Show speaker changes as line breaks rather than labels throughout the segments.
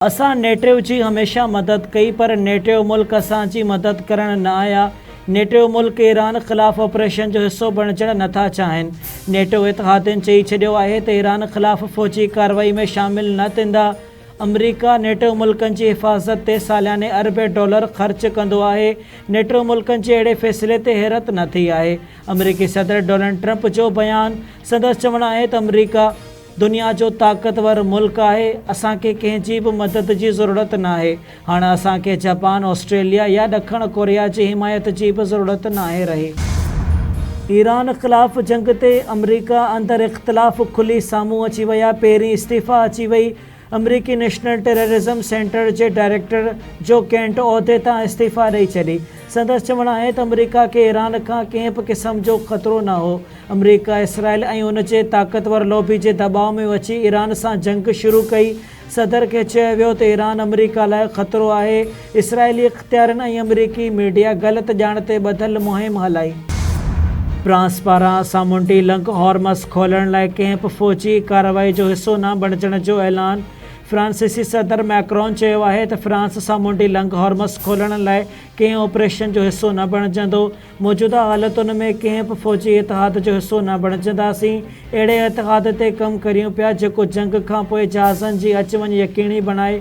असां नेटिव जी हमेशा मदद कई पर नेटिव मुल्क असांजी मदद करण न आया। नेटिव मुल्क ईरान ख़िलाफ़ ऑपरेशन जो हिस्सो बणजण नथा चाहिनि। नेटिव इतिहादनि चई छॾियो आहे त ईरान ख़िलाफ़ फ़ौजी कार्रवाई में शामिल न थींदा। अमरीका नेटिव मुल्कनि जी हिफ़ाज़त ते सालियाने अरबे डॉलर ख़र्च कंदो आहे। नेटिव मुल्कनि जे अहिड़े फ़ैसिले ते हैरत न थी आहे। अमरीकी सदर डोनाल्ड ट्रंप जो बयान। संदसि चवणु आहे त अमरीका दुनिया जो ताक़तवर मुल्क आहे। असांखे कंहिंजी बि मदद जी ज़रूरत न आहे। हाणे असांखे जापान, ऑस्ट्रेलिया या ॾखण कोरिया जी हिमायत जी बि ज़रूरत न आहे रही। ईरान ख़िलाफ़ जंग ते अमरीका अंदरि इख़्तिलाफ़ खुली साम्हूं अची विया। पहिरीं इस्तीफ़ा अची वई। अमरीकी नेशनल टेररिज़म सेंटर जे डायरेक्टर जो केंट उहिदे तां इस्तीफ़ा ॾेई छॾी। संदसि चवणु आहे त अमरीका खे ईरान खां कंहिं बि क़िस्म जो ख़तरो न हो। अमरीका इसराइल ऐं उन जे ताक़तवर लॉबी जे दबाव में अची ईरान सां जंग शुरू कई। सदर खे चयो वियो त ईरान अमरीका लाइ ख़तरो आहे। इसराइली इख़्तियारनि ऐं अमरीकी मीडिया ग़लति ॼाण ते ॿधल मुहिम हलाई। फ्रांस पारां सामूंडी लंघ हॉर्मज़ खोलण लाइ कंहिं बि फ़ौजी कार्रवाई जो हिसो न बणजण जो ऐलान। फ्रांसीसी सदर मैक्रोन चयो आहे त फ्रांस सामूंडी लंघ हॉर्मज़ खोलण लाइ कंहिं ऑपरेशन जो हिसो न बणजंदो। मौजूदा हालतुनि में कंहिं बि फ़ौजी इतिहाद जो हिसो न बणजंदासीं। अहिड़े इतिहाद ते कमु करियूं पिया जेको जंग खां पोइ जहाज़नि जी अच वञ यकीनी बणाए।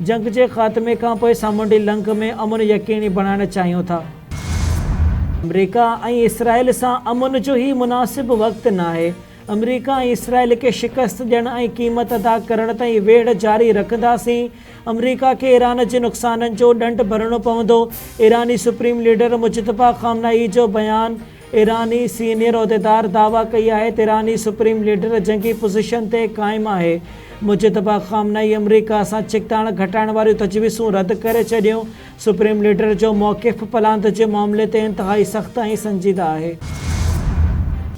जंग जे ख़ात्मे खां पोइ सामूंडी लंघ में अमुन यकीनी बणाइण चाहियूं था। अमरीका ऐं इसराइल सां अमुन जो ई मुनासिब वक़्तु न आहे। अमरीका ऐं इसराइल खे शिकस्त ॾियण ऐं क़ीमत अदा करण ताईं वेढ़ जारी रखंदासीं। अमरीका खे ईरान जे नुक़साननि जो ॾंढ भरणो पवंदो। ईरानी सुप्रीम लीडर मुजतबा ख़ामनाई जो बयान। ईरानी सीनियर उहिदेदार दावा कई आहे त ईरानी सुप्रीम लीडर जंगी पोज़ीशन ते क़ाइमु आहे। मुजतबा ख़ामनाई अमरीका सां चिकताण घटाइण वारियूं तजवीज़ूं रद्द करे छॾियूं। सुप्रीम लीडर जो मौक़िफ़ पलांद जे मामले ते इंतिहाई सख़्तु ऐं संजीदा आहे।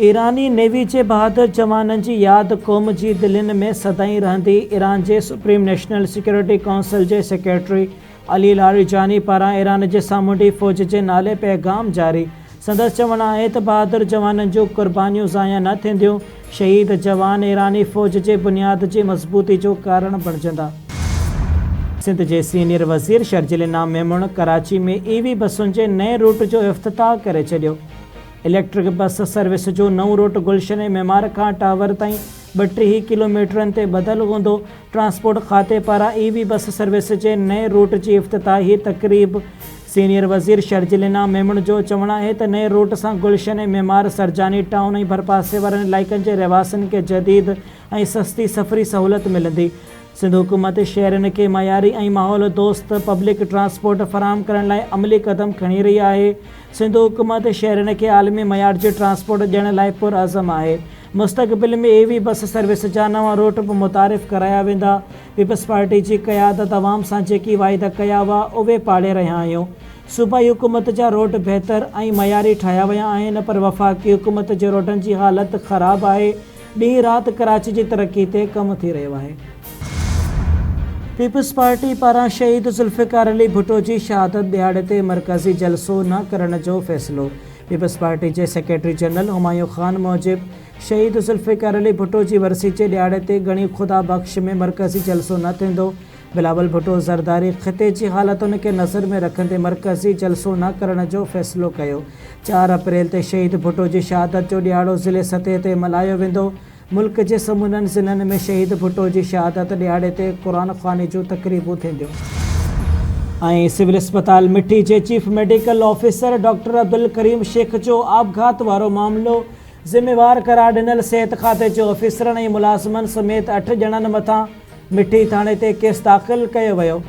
ईरानी नेवी जे बहादुर जवाननि जी यादि क़ौम जी दिलनि में सदाईं रहंदी। ईरान जे सुप्रीम नेशनल सिक्योरिटी काउंसिल जे सेक्रेटरी अली लारिजानी पारां ईरान जे सामूंडी फ़ौज जे नाले पैगाम जारी। संदसि चवणु आहे त बहादुर जवाननि जूं क़ुर्बानियूं ज़ाया न थींदियूं। शहीद जवान ईरानी फ़ौज जे बुनियाद जी मज़बूती जो कारण बणजंदा। सिंध जे सीनियर वज़ीर शर्जिल इनाम मेमून कराची में EV बसुनि जे नए रूट जो इफ़्तिताह करे छॾियो। इलेक्ट्रिक बस सर्विस जो नओं रूट गुलशन ऐं मेमार खां टावर ताईं 32 किलोमीटरनि ते बदल हूंदो। ट्रांसपोर्ट खाते पारां EV बस सर्विस जे नए रूट जी इफ़्तिताही तक़रीब। सीनियर वज़ीर शर्जिल इनाम मेमून जो चवणु आहे त नए रूट सां गुलशन ऐं मेमार, सरजानी टाउन ऐं भरपासे वारनि इलाइक़नि जे रहवासियुनि खे जदीद ऐं सस्ती सफ़री सहूलियत मिलंदी। सिंध हुकूमत शहरनि खे मयारी ऐं माहौल दोस्त पब्लिक ट्रांसपोर्ट फ़राहम करण लाइ अमली क़दम खणी रही आहे। सिंध हुकूमत शहरनि खे आलमी मयार जी ट्रांसपोर्ट ॾियण लाइ पुरअज़म आहे। मुस्तक़बिल में EV बस सर्विस जा नवां रूट बि मुतारिफ़ कराया वेंदा। पीपल्स पार्टी जी क़यादत अवाम सां जेकी वाइदा कया हुआ उहे पाड़े रहिया आहियूं। सूबाई हुकूमत जा रोड बहितर ऐं मयारी ठाहिया विया आहिनि पर वफ़ाक़ी हुकूमत जे रोडनि जी हालत ख़राबु आहे। ॾींहुं राति कराची जी तरक़ी ते कमु थी रहियो आहे। पीपल्स पार्टी पारां शहीद ज़ुल्फ़िकार अली भुट्टो जी शहादत दिहाड़े ते मरकज़ी जलसो न करण जो फ़ैसिलो। पीपल्स पार्टी जे सेक्रेटरी जनरल हुमायूं ख़ान मूजिब शहीद ज़ुल्फ़िकार अली भुट्टो जी वरसी जे दिहाड़े ते घणी ख़ुदा बख़्श में मरकज़ी जलसो न थींदो। बिलावल भुट्टो ज़रदारी ख़िते जी हालतुनि खे नज़र में रखंदे मरकज़ी जलसो न करण जो फ़ैसिलो कयो। 4 अप्रैल ते शहीद भुट्टो जी शहादत जो ॾियारो ज़िले सतह ते मल्हायो वेंदो। मुल्क जे समूरनि ज़िलनि में शहीद भुट्टो जी शहादत ॾियारे ते क़ुरान ख़्वानी जूं तक़रीबूं थींदियूं। ऐं सिविल अस्पताल मिठी जे chief medical officer doctor Abdul Karim Shaikh जो आपघात वारो मामिलो ज़िम्मेवार करार ॾिनल सिहत खाते जे ऑफिसरनि ऐं मुलाज़िमनि समेत 8 ॼणनि मथां मिठी थाणे ते केस दाख़िल कयो वियो।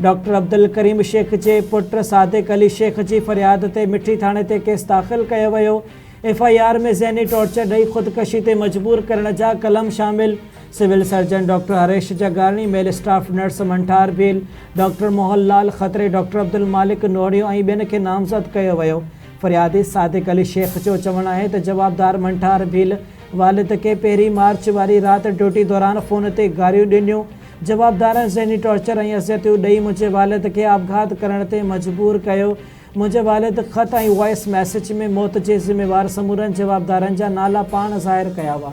डॉक्टर अब्दुल करीम शेख जे पुट सादिक अली शेख जी फ़रियाद ते मिठी थाणे ते केस दाख़िल कयो वियो। FIR में ज़हनी टॉर्चर ॾेई ख़ुदकशी ते मजबूर करण जा कलम शामिल। Civil surgeon doctor Haresh Jagarani, male staff nurse Manthar Bheel, doctor Mohanlal Khatri, doctor Abdul Malik Nodiyo ऐं ॿियनि खे नामज़द कयो वियो। फ़रियादी सादिक अली शेख जो चवणु आहे त जवाबदार मंठार भील वालिद खे 1 मार्च वारी राति ड्यूटी दौरान फ़ोन ते गारियूं ॾिनियूं। जवाबदारनि ज़हनी टॉर्चर ऐं अज़ियतूं ॾेई मुंहिंजे वालिद खे आपघात करण ते मजबूर कयो। मुंहिंजे वालिद ख़त ऐं वॉइस मैसेज में मौत जे ज़िम्मेवार समूरनि जवाबदारनि जा नाला पाण ज़ाहिर कया हुआ।